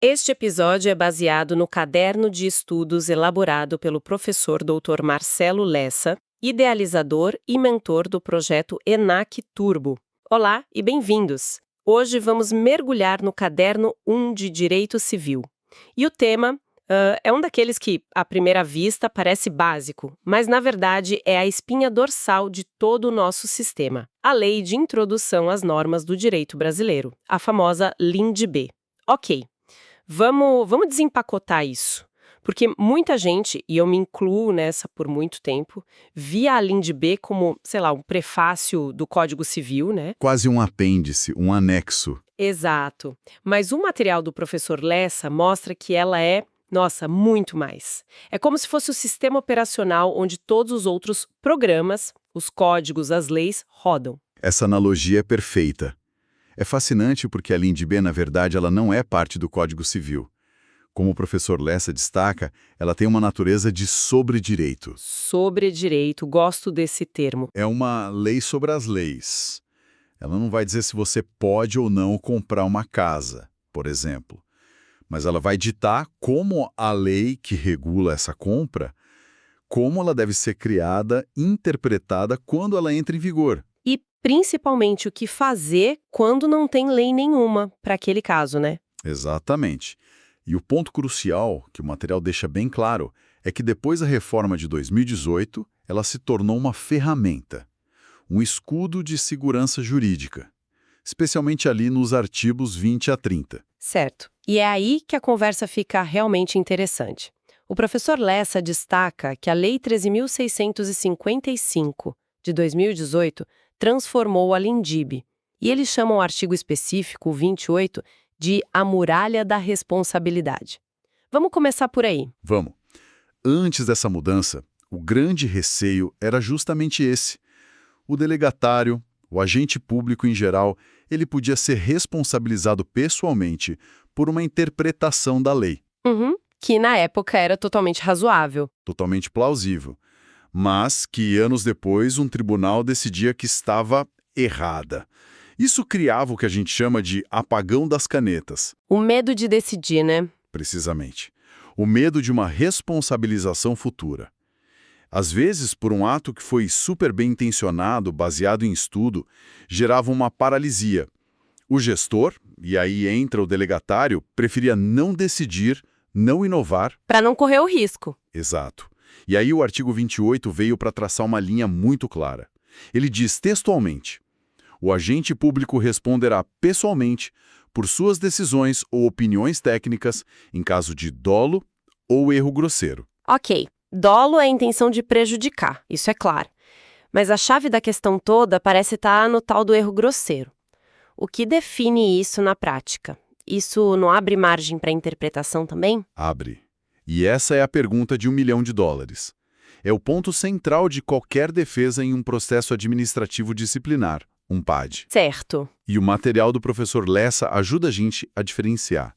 Este episódio é baseado no caderno de estudos elaborado pelo professor Dr. Marcelo Lessa, idealizador e mentor do projeto ENAC Turbo. Olá e bem-vindos! Hoje vamos mergulhar no caderno 1 de Direito Civil. E o tema é um daqueles que, à primeira vista, parece básico, mas na verdade é a espinha dorsal de todo o nosso sistema, a Lei de Introdução às Normas do Direito Brasileiro, a famosa LINDB. Ok. Vamos desempacotar isso, porque muita gente, e eu me incluo nessa por muito tempo, via a LINDB como, sei lá, um prefácio do Código Civil, né? Quase um apêndice, um anexo. Exato. Mas o material do professor Lessa mostra que ela é, nossa, muito mais. É como se fosse o sistema operacional onde todos os outros programas, os códigos, as leis, rodam. Essa analogia é perfeita. É fascinante porque a LINDB, na verdade, ela não é parte do Código Civil. Como o professor Lessa destaca, ela tem uma natureza de sobredireito. Sobredireito, gosto desse termo. É uma lei sobre as leis. Ela não vai dizer se você pode ou não comprar uma casa, por exemplo. Mas ela vai ditar como a lei que regula essa compra, como ela deve ser criada, interpretada quando ela entra em vigor. E, principalmente, o que fazer quando não tem lei nenhuma para aquele caso, né? Exatamente. E o ponto crucial, que o material deixa bem claro, é que depois da reforma de 2018, ela se tornou uma ferramenta, um escudo de segurança jurídica, especialmente ali nos artigos 20 a 30. Certo. E é aí que a conversa fica realmente interessante. O professor Lessa destaca que a Lei 13.655, de 2018, transformou a LINDB. E ele chama o artigo específico, o 28, de a muralha da responsabilidade. Vamos começar por aí. Vamos. Antes dessa mudança, o grande receio era justamente esse. O delegatário, o agente público em geral, ele podia ser responsabilizado pessoalmente por uma interpretação da lei. Que na época era totalmente razoável. Totalmente plausível. Mas que anos depois um tribunal decidia que estava errada. Isso criava o que a gente chama de apagão das canetas. O medo de decidir, né? Precisamente. O medo de uma responsabilização futura. Às vezes, por um ato que foi super bem intencionado, baseado em estudo, gerava uma paralisia. O gestor, e aí entra o delegatário, preferia não decidir, não inovar. Para não correr o risco. Exato. E aí o artigo 28 veio para traçar uma linha muito clara. Ele diz textualmente: o agente público responderá pessoalmente por suas decisões ou opiniões técnicas em caso de dolo ou erro grosseiro. Ok, dolo é a intenção de prejudicar, isso é claro. Mas a chave da questão toda parece estar no tal do erro grosseiro. O que define isso na prática? Isso não abre margem para interpretação também? Abre. E essa é a pergunta de $1 milhão. É o ponto central de qualquer defesa em um processo administrativo disciplinar, um PAD. Certo. E o material do professor Lessa ajuda a gente a diferenciar.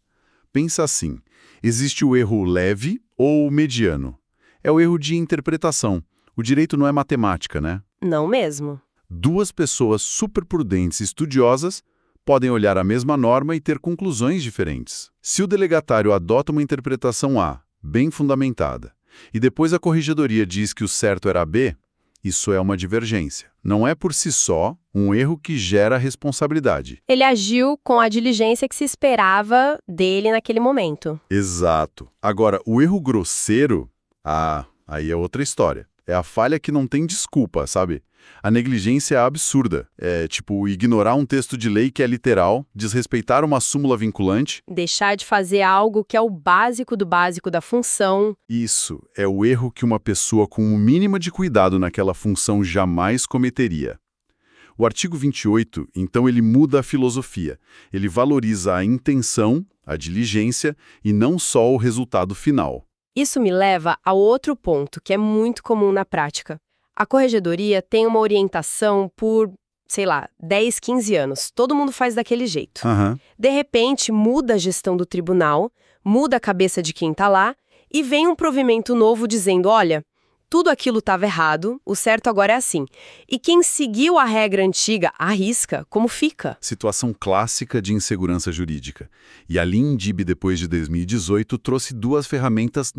Pensa assim, existe o erro leve ou mediano. É o erro de interpretação. O direito não é matemática, né? Não mesmo. Duas pessoas superprudentes e estudiosas podem olhar a mesma norma e ter conclusões diferentes. Se o delegatário adota uma interpretação A, bem fundamentada, e depois a corregedoria diz que o certo era B, isso é uma divergência. Não é por si só um erro que gera responsabilidade. Ele agiu com a diligência que se esperava dele naquele momento. Exato. Agora, o erro grosseiro, aí é outra história. É a falha que não tem desculpa, sabe? A negligência é absurda. É tipo ignorar um texto de lei que é literal, desrespeitar uma súmula vinculante. Deixar de fazer algo que é o básico do básico da função. Isso é o erro que uma pessoa com o mínimo de cuidado naquela função jamais cometeria. O artigo 28, então, ele muda a filosofia. Ele valoriza a intenção, a diligência e não só o resultado final. Isso me leva a outro ponto que é muito comum na prática. A corregedoria tem uma orientação por, sei lá, 10, 15 anos. Todo mundo faz daquele jeito. De repente, muda a gestão do tribunal, muda a cabeça de quem está lá e vem um provimento novo dizendo, olha, tudo aquilo estava errado, o certo agora é assim. E quem seguiu a regra antiga arrisca, como fica? Situação clássica de insegurança jurídica. E a LINDIB, depois de 2018, trouxe duas ferramentas,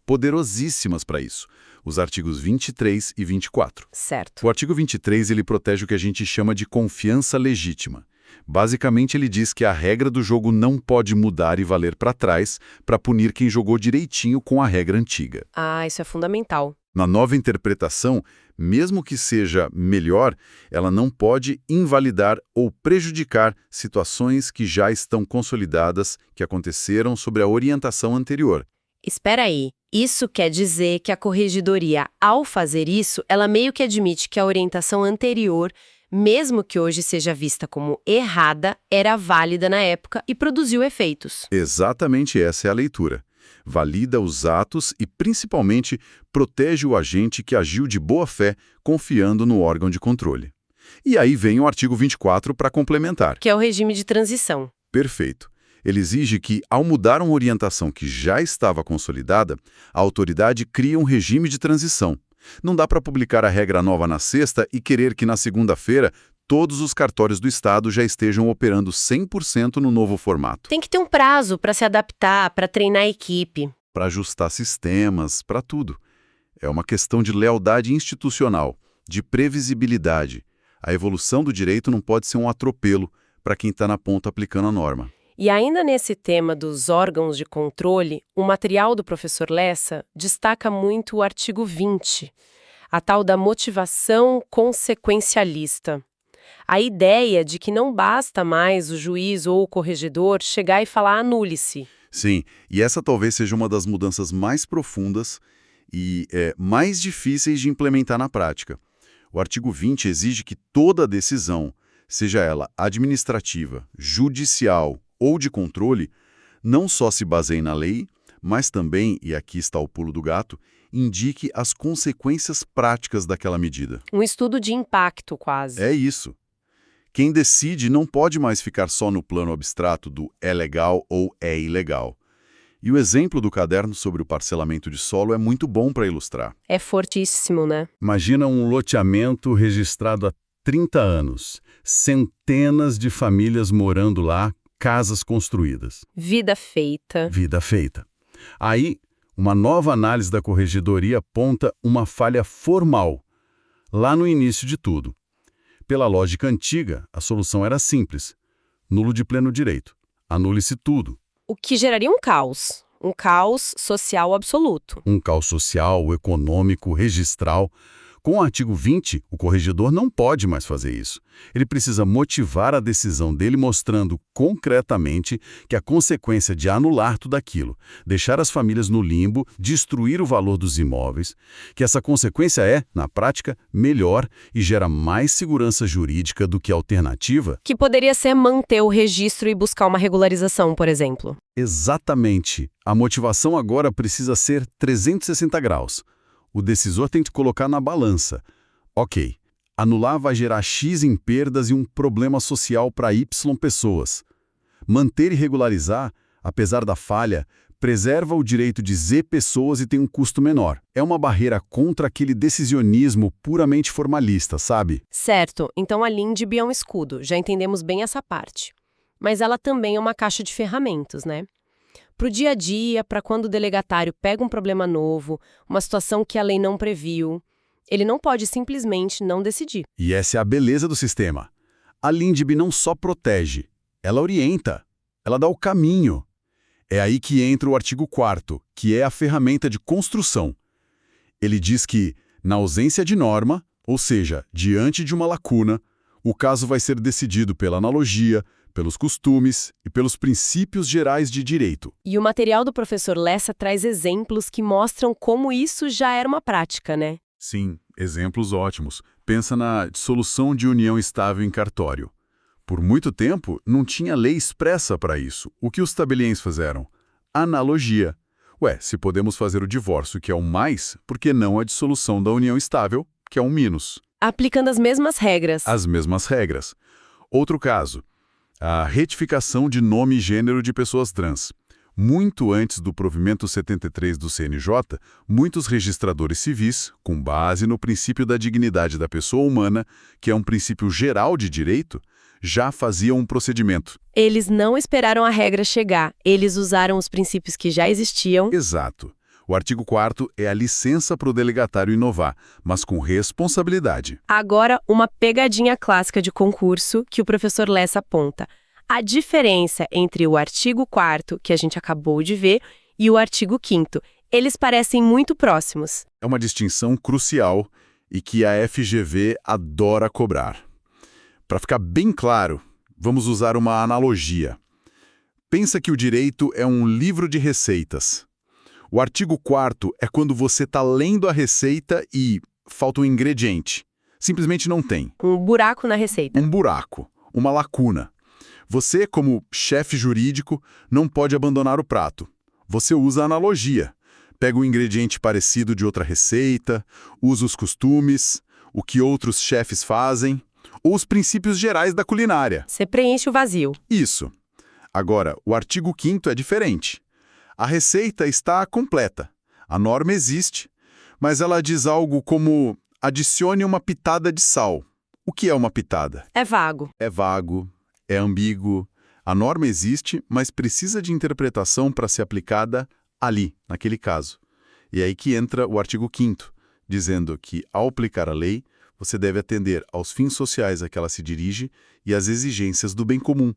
poderosíssimas para isso. Os artigos 23 e 24. Certo. O artigo 23 ele protege o que a gente chama de confiança legítima. Basicamente, ele diz que a regra do jogo não pode mudar e valer para trás para punir quem jogou direitinho com a regra antiga. Ah, isso é fundamental. Na nova interpretação, mesmo que seja melhor, ela não pode invalidar ou prejudicar situações que já estão consolidadas, que aconteceram sobre a orientação anterior. Espera aí, isso quer dizer que a corregedoria, ao fazer isso, ela meio que admite que a orientação anterior, mesmo que hoje seja vista como errada, era válida na época e produziu efeitos. Exatamente essa é a leitura. Valida os atos e, principalmente, protege o agente que agiu de boa fé, confiando no órgão de controle. E aí vem o artigo 24 para complementar. Que é o regime de transição. Perfeito. Ele exige que, ao mudar uma orientação que já estava consolidada, a autoridade cria um regime de transição. Não dá para publicar a regra nova na sexta e querer que na segunda-feira todos os cartórios do Estado já estejam operando 100% no novo formato. Tem que ter um prazo para se adaptar, para treinar a equipe. Para ajustar sistemas, para tudo. É uma questão de lealdade institucional, de previsibilidade. A evolução do direito não pode ser um atropelo para quem está na ponta aplicando a norma. E ainda nesse tema dos órgãos de controle, o material do professor Lessa destaca muito o artigo 20, a tal da motivação consequencialista. A ideia de que não basta mais o juiz ou o corregedor chegar e falar anule-se. Sim, e essa talvez seja uma das mudanças mais profundas e mais difíceis de implementar na prática. O artigo 20 exige que toda decisão, seja ela administrativa, judicial ou de controle, não só se baseie na lei, mas também, e aqui está o pulo do gato, indique as consequências práticas daquela medida. Um estudo de impacto, quase. É isso. Quem decide não pode mais ficar só no plano abstrato do é legal ou é ilegal. E o exemplo do caderno sobre o parcelamento de solo é muito bom para ilustrar. É fortíssimo, né? Imagina um loteamento registrado há 30 anos, centenas de famílias morando lá, casas construídas. Vida feita. Vida feita. Aí, uma nova análise da corregedoria aponta uma falha formal, lá no início de tudo. Pela lógica antiga, a solução era simples. Nulo de pleno direito. Anule-se tudo. O que geraria um caos social absoluto. Um caos social, econômico, registral. Com o artigo 20, o corregedor não pode mais fazer isso. Ele precisa motivar a decisão dele mostrando concretamente que a consequência de anular tudo aquilo, deixar as famílias no limbo, destruir o valor dos imóveis, que essa consequência é, na prática, melhor e gera mais segurança jurídica do que a alternativa. Que poderia ser manter o registro e buscar uma regularização, por exemplo. Exatamente. A motivação agora precisa ser 360 graus. O decisor tem que colocar na balança. Ok, anular vai gerar X em perdas e um problema social para Y pessoas. Manter e regularizar, apesar da falha, preserva o direito de Z pessoas e tem um custo menor. É uma barreira contra aquele decisionismo puramente formalista, sabe? Certo, então a LINDB é um escudo, já entendemos bem essa parte. Mas ela também é uma caixa de ferramentas, né? Para o dia a dia, para quando o delegatário pega um problema novo, uma situação que a lei não previu, ele não pode simplesmente não decidir. E essa é a beleza do sistema. A LINDB não só protege, ela orienta, ela dá o caminho. É aí que entra o artigo 4º, que é a ferramenta de construção. Ele diz que, na ausência de norma, ou seja, diante de uma lacuna, o caso vai ser decidido pela analogia, pelos costumes e pelos princípios gerais de direito. E o material do professor Lessa traz exemplos que mostram como isso já era uma prática, né? Sim, exemplos ótimos. Pensa na dissolução de união estável em cartório. Por muito tempo, não tinha lei expressa para isso. O que os tabeliães fizeram? Analogia. Se podemos fazer o divórcio, que é um mais, por que não a dissolução da união estável, que é um menos? Aplicando as mesmas regras. As mesmas regras. Outro caso. A retificação de nome e gênero de pessoas trans. Muito antes do provimento 73 do CNJ, muitos registradores civis, com base no princípio da dignidade da pessoa humana, que é um princípio geral de direito, já faziam um procedimento. Eles não esperaram a regra chegar, eles usaram os princípios que já existiam. Exato. O artigo 4º é a licença para o delegatário inovar, mas com responsabilidade. Agora, uma pegadinha clássica de concurso que o professor Lessa aponta. A diferença entre o artigo 4º, que a gente acabou de ver, e o artigo 5º. Eles parecem muito próximos. É uma distinção crucial e que a FGV adora cobrar. Para ficar bem claro, vamos usar uma analogia. Pensa que o direito é um livro de receitas. O artigo 4º é quando você está lendo a receita e falta um ingrediente. Simplesmente não tem. Um buraco na receita. Um buraco, uma lacuna. Você, como chefe jurídico, não pode abandonar o prato. Você usa a analogia. Pega um ingrediente parecido de outra receita, usa os costumes, o que outros chefes fazem, ou os princípios gerais da culinária. Você preenche o vazio. Isso. Agora, o artigo 5º é diferente. A receita está completa. A norma existe, mas ela diz algo como adicione uma pitada de sal. O que é uma pitada? É vago. É vago, é ambíguo. A norma existe, mas precisa de interpretação para ser aplicada ali, naquele caso. E é aí que entra o artigo 5º, dizendo que, ao aplicar a lei, você deve atender aos fins sociais a que ela se dirige e às exigências do bem comum.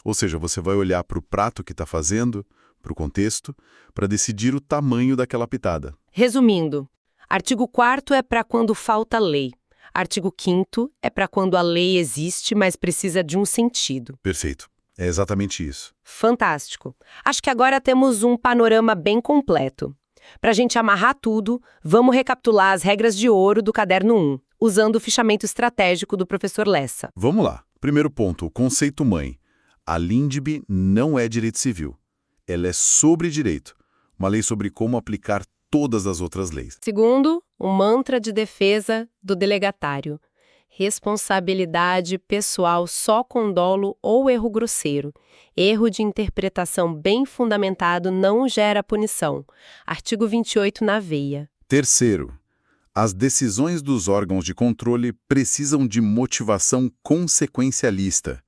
Ou seja, você vai olhar para o prato que está fazendo, para o contexto, para decidir o tamanho daquela pitada. Resumindo, artigo 4º é para quando falta lei. Artigo 5º é para quando a lei existe, mas precisa de um sentido. Perfeito. É exatamente isso. Fantástico. Acho que agora temos um panorama bem completo. Para a gente amarrar tudo, vamos recapitular as regras de ouro do Caderno 1, usando o fichamento estratégico do professor Lessa. Vamos lá. Primeiro ponto, o conceito mãe. A LINDB não é direito civil. Ela é sobre direito. Uma lei sobre como aplicar todas as outras leis. Segundo, o mantra de defesa do delegatário. Responsabilidade pessoal só com dolo ou erro grosseiro. Erro de interpretação bem fundamentado não gera punição. Artigo 28 na veia. Terceiro, as decisões dos órgãos de controle precisam de motivação consequencialista.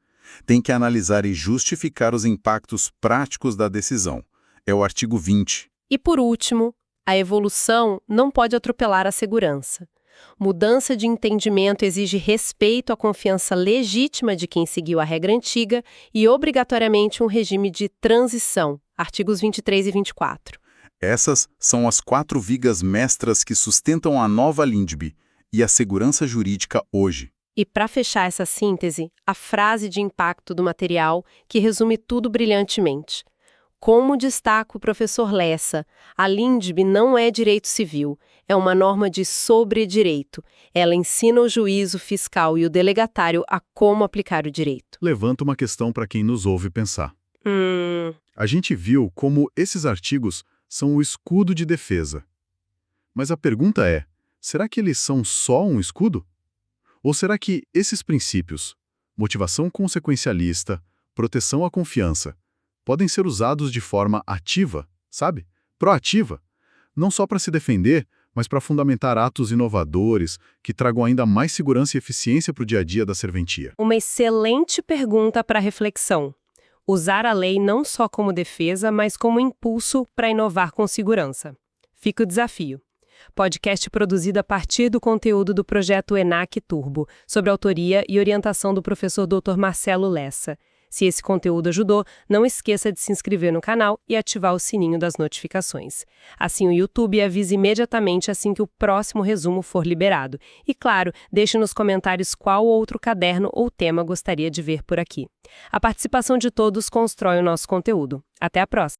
Tem que analisar e justificar os impactos práticos da decisão. É o artigo 20. E por último, a evolução não pode atropelar a segurança. Mudança de entendimento exige respeito à confiança legítima de quem seguiu a regra antiga e, obrigatoriamente, um regime de transição. Artigos 23 e 24. Essas são as 4 vigas mestras que sustentam a nova LINDB e a segurança jurídica hoje. E para fechar essa síntese, a frase de impacto do material que resume tudo brilhantemente. Como destaca o professor Lessa, a LINDB não é direito civil, é uma norma de sobredireito. Ela ensina o juízo fiscal e o delegatário a como aplicar o direito. Levanta uma questão para quem nos ouve pensar. A gente viu como esses artigos são o escudo de defesa. Mas a pergunta é, será que eles são só um escudo? Ou será que esses princípios, motivação consequencialista, proteção à confiança, podem ser usados de forma ativa, sabe? Proativa. Não só para se defender, mas para fundamentar atos inovadores que tragam ainda mais segurança e eficiência para o dia a dia da serventia. Uma excelente pergunta para reflexão. Usar a lei não só como defesa, mas como impulso para inovar com segurança. Fica o desafio. Podcast produzido a partir do conteúdo do projeto ENAC Turbo, sob autoria e orientação do professor Dr. Marcelo Lessa. Se esse conteúdo ajudou, não esqueça de se inscrever no canal e ativar o sininho das notificações. Assim o YouTube avisa imediatamente assim que o próximo resumo for liberado. E claro, deixe nos comentários qual outro caderno ou tema gostaria de ver por aqui. A participação de todos constrói o nosso conteúdo. Até a próxima!